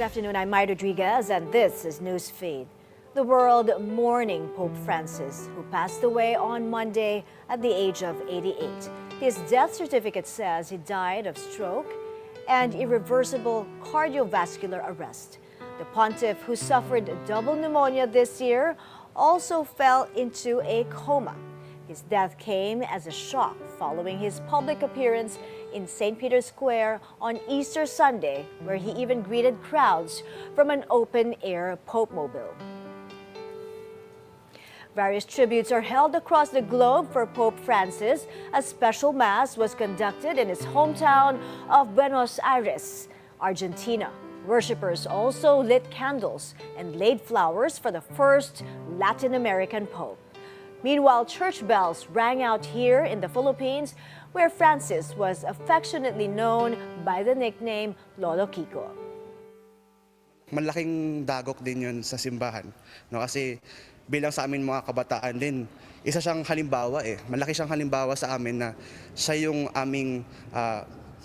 Good afternoon, I'm Mai Rodriguez, and this is Newsfeed. The world mourning Pope Francis, who passed away on Monday at the age of 88. His death certificate says he died of stroke and irreversible cardiovascular arrest. The pontiff, who suffered double pneumonia this year, also fell into a coma. His death came as a shock following his public appearance in St. Peter's Square on Easter Sunday, where he even greeted crowds from an open-air Pope-mobile. Various tributes are held across the globe for Pope Francis. A special mass was conducted in his hometown of Buenos Aires, Argentina. Worshippers also lit candles and laid flowers for the first Latin American Pope. Meanwhile, church bells rang out here in the Philippines, where Francis was affectionately known by the nickname Lolo Kiko. Malaking dagok din yun sa simbahan, no? Kasi bilang sa amin mga kabataan din, isa siyang halimbawa Malaki siyang halimbawa sa amin na siya yung aming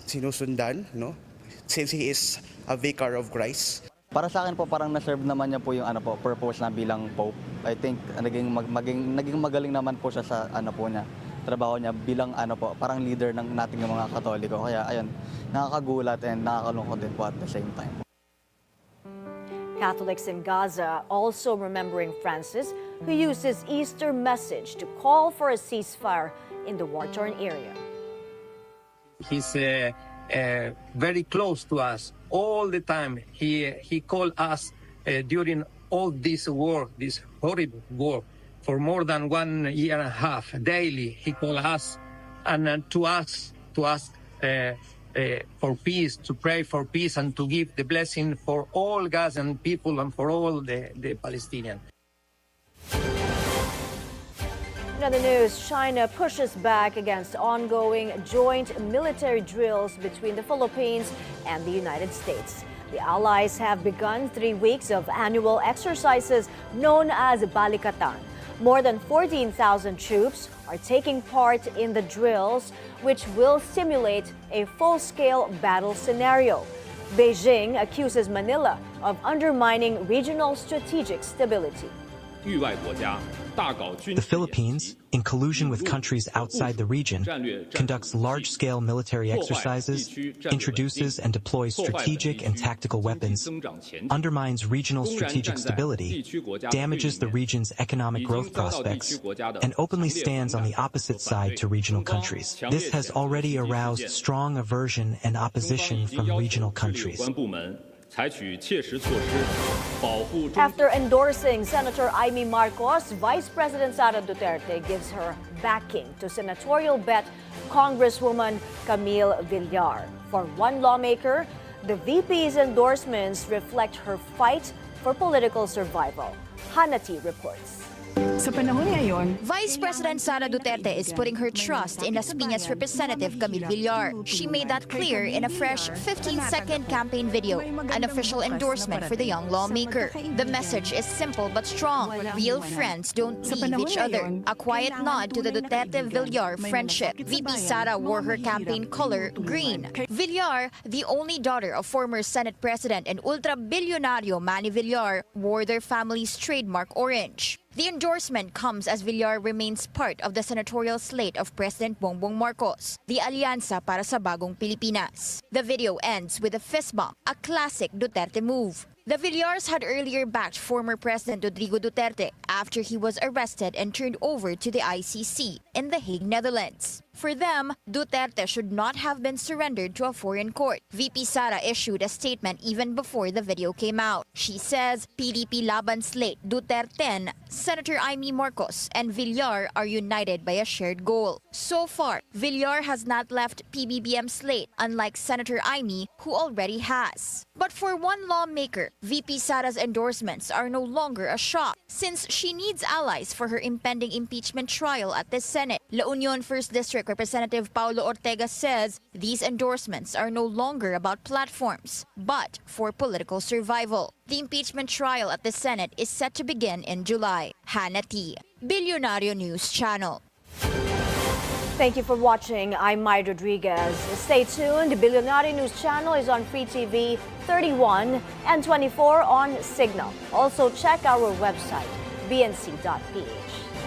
sinusundan, no? Since he is a vicar of Christ. Para sa akin po, parang na-serve naman niya po yung purpose na bilang Pope. I think naging magaling naman po siya sa niya, trabaho niya bilang parang leader ng nating mga Katoliko. Kaya ayun, nakakagulat and nakakalungkot din po at the same time. Catholics in Gaza also remembering Francis, who used his Easter message to call for a ceasefire in the war-torn area. He's very close to us all the time. He called us during all this war, this horrible war, for more than 1 year and a half. Daily he called us and to ask for peace, to pray for peace, and to give the blessing for all Gazan people and for all the Palestinians. In other news, China pushes back against ongoing joint military drills between the Philippines and the United States. The allies have begun 3 weeks of annual exercises known as Balikatan. More than 14,000 troops are taking part in the drills, which will simulate a full-scale battle scenario. Beijing accuses Manila of undermining regional strategic stability. The Philippines, in collusion with countries outside the region, conducts large-scale military exercises, introduces and deploys strategic and tactical weapons, undermines regional strategic stability, damages the region's economic growth prospects, and openly stands on the opposite side to regional countries. This has already aroused strong aversion and opposition from regional countries. After endorsing Senator Amy Marcos, Vice President Sara Duterte gives her backing to senatorial bet Congresswoman Camille Villar. For one lawmaker, the VP's endorsements reflect her fight for political survival. Hanati reports. Sa panahon ngayon, Vice President Sara Duterte is putting her trust in Las Piñas Representative Camille Villar. She made that clear in a fresh 15-second campaign video, an official endorsement for the young lawmaker. The message is simple but strong. Real friends don't leave each other. A quiet nod to the Duterte-Villar friendship. VP Sara wore her campaign color green. Villar, the only daughter of former Senate President and ultra-billionario Manny Villar, wore their family's trademark orange. The endorsement comes as Villar remains part of the senatorial slate of President Bongbong Marcos, the Alyansa para sa Bagong Pilipinas. The video ends with a fist bump, a classic Duterte move. The Villars had earlier backed former President Rodrigo Duterte after he was arrested and turned over to the ICC in The Hague, Netherlands. For them, Duterte should not have been surrendered to a foreign court. VP Sara issued a statement even before the video came out. She says PDP Laban slate Duterte, Senator Amy Marcos, and Villar are united by a shared goal. So far, Villar has not left PBBM slate, unlike Senator Amy, who already has. But for one lawmaker, VP Sara's endorsements are no longer a shock, since she needs allies for her impending impeachment trial at the Senate. La Union 1st District Representative Paulo Ortega says these endorsements are no longer about platforms, but for political survival. The impeachment trial at the Senate is set to begin in July. Hanati, Billionario News Channel. Thank you for watching. I'm Mai Rodriguez. Stay tuned. The Billionaire News channel is on Free TV 31 and 24 on Cignal. Also check our website, bnc.ph.